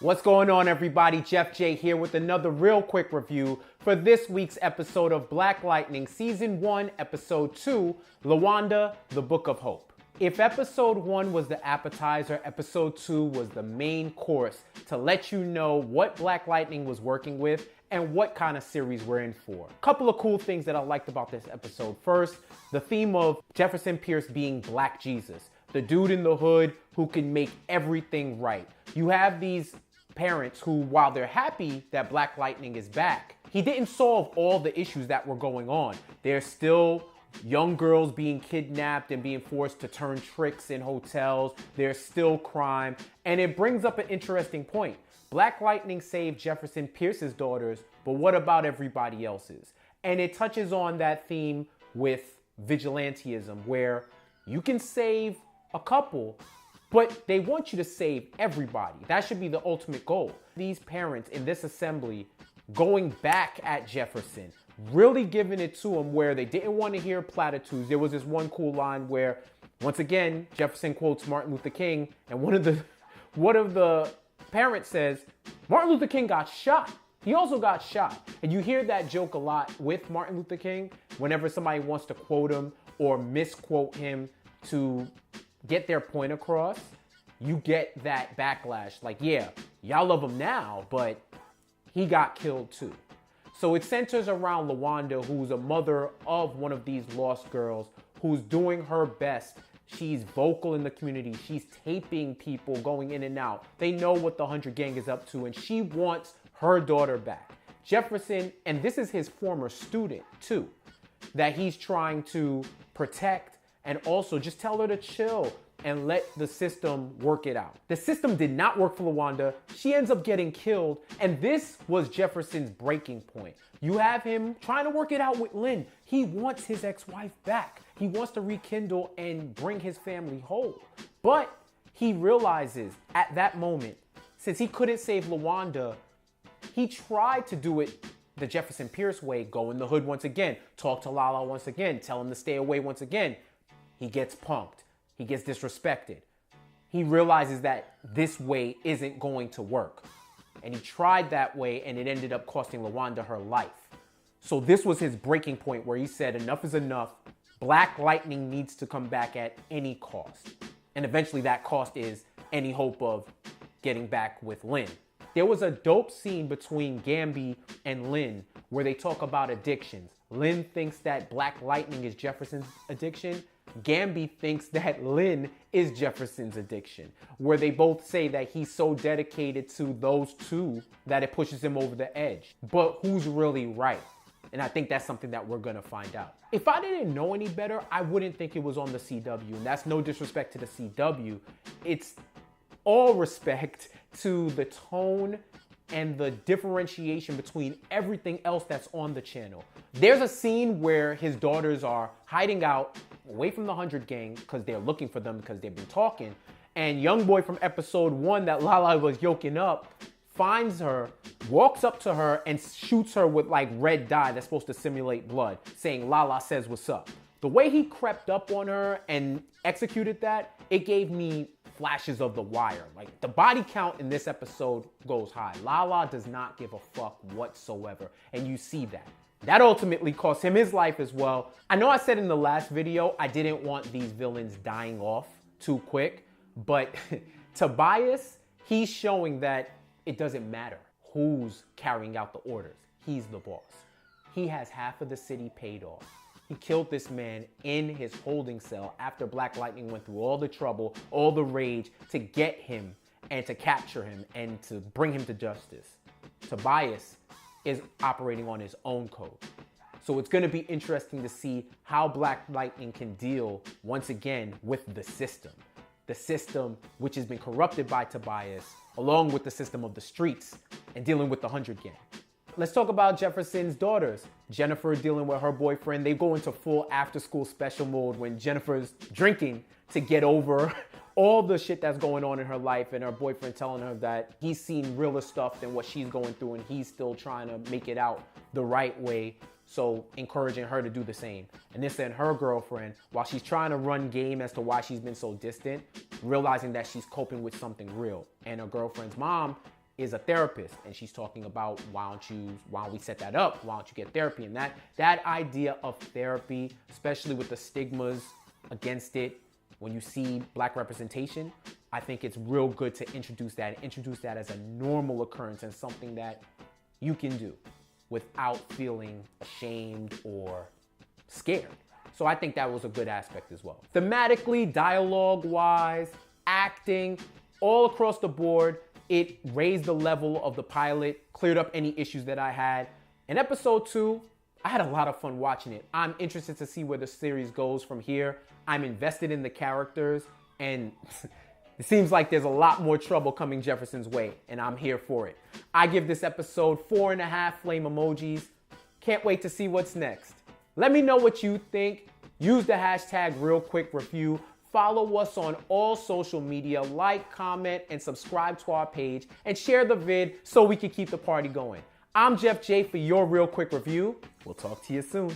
What's going on, everybody? Jeff J here with another real quick review for this week's episode of Black Lightning Season 1, Episode 2, LaWanda, The Book of Hope. If Episode 1 was the appetizer, Episode 2 was the main course to let you know what Black Lightning was working with and what kind of series we're in for. A couple of cool things that I liked about this episode. First, the theme of Jefferson Pierce being Black Jesus, the dude in the hood who can make everything right. You have these parents who, while they're happy that Black Lightning is back, he didn't solve all the issues that were going on. There's still young girls being kidnapped and being forced to turn tricks in hotels. There's still crime. And it brings up an interesting point. Black Lightning saved Jefferson Pierce's daughters, but what about everybody else's? And it touches on that theme with vigilantism, where you can save a couple, but they want you to save everybody. That should be the ultimate goal. These parents in this assembly going back at Jefferson, really giving it to him where they didn't want to hear platitudes. There was this one cool line where, once again, Jefferson quotes Martin Luther King, and one of the parents says, Martin Luther King got shot. He also got shot. And you hear that joke a lot with Martin Luther King whenever somebody wants to quote him or misquote him to get their point across. You get that backlash. Like, yeah, y'all love him now, but he got killed too. So it centers around LaWanda, who's a mother of one of these lost girls, who's doing her best. She's vocal in the community. She's taping people going in and out. They know what the 100 Gang is up to, and she wants her daughter back. Jefferson, and this is his former student too, that he's trying to protect, and also just tell her to chill and let the system work it out. The system did not work for LaWanda. She ends up getting killed, and this was Jefferson's breaking point. You have him trying to work it out with Lynn. He wants his ex-wife back. He wants to rekindle and bring his family whole. But he realizes at that moment, since he couldn't save LaWanda, he tried to do it the Jefferson Pierce way, go in the hood once again, talk to Lala once again, tell him to stay away once again. He gets punked. He gets disrespected. He realizes that this way isn't going to work. And he tried that way, and it ended up costing LaWanda her life. So this was his breaking point where he said, enough is enough. Black Lightning needs to come back at any cost. And eventually that cost is any hope of getting back with Lynn. There was a dope scene between Gambi and Lynn where they talk about addictions. Lynn thinks that Black Lightning is Jefferson's addiction. Gambi thinks that Lynn is Jefferson's addiction, where they both say that he's so dedicated to those two that it pushes him over the edge. But who's really right? And I think that's something that we're gonna find out. If I didn't know any better, I wouldn't think it was on the CW. And that's no disrespect to the CW. It's all respect to the tone and the differentiation between everything else that's on the channel. There's a scene where his daughters are hiding out away from the 100 Gang because they're looking for them because they've been talking. And young boy from episode 1 that Lala was yoking up finds her, walks up to her, and shoots her with like red dye that's supposed to simulate blood, saying Lala says what's up. The way he crept up on her and executed that, it gave me flashes of The Wire. Like, the body count in this episode goes high. Lala does not give a fuck whatsoever, and you see that. That ultimately cost him his life as well. I know I said in the last video I didn't want these villains dying off too quick, but Tobias, he's showing that it doesn't matter who's carrying out the orders. He's the boss. He has half of the city paid off. He killed this man in his holding cell after Black Lightning went through all the trouble, all the rage to get him and to capture him and to bring him to justice. Tobias is operating on his own code. So it's going to be interesting to see how Black Lightning can deal once again with the system. The system which has been corrupted by Tobias, along with the system of the streets and dealing with the 100 Gang. Let's talk about Jefferson's daughters. Jennifer dealing with her boyfriend. They go into full after-school special mode when Jennifer's drinking to get over all the shit that's going on in her life, and her boyfriend telling her that he's seen realer stuff than what she's going through and he's still trying to make it out the right way. So encouraging her to do the same. And this and her girlfriend, while she's trying to run game as to why she's been so distant, realizing that she's coping with something real. And her girlfriend's mom is a therapist, and she's talking about why don't we set that up? Why don't you get therapy? And that idea of therapy, especially with the stigmas against it, when you see Black representation, I think it's real good to introduce that as a normal occurrence and something that you can do without feeling ashamed or scared. So I think that was a good aspect as well. Thematically, dialogue-wise, acting, all across the board, it raised the level of the pilot, cleared up any issues that I had. In episode 2, I had a lot of fun watching it. I'm interested to see where the series goes from here. I'm invested in the characters, and it seems like there's a lot more trouble coming Jefferson's way, and I'm here for it. I give this episode 4.5 flame emojis. Can't wait to see what's next. Let me know what you think. Use the hashtag RealQuickReview. Follow us on all social media. Like, comment, and subscribe to our page. And share the vid so we can keep the party going. I'm Jeff J for your Real Quick Review. We'll talk to you soon.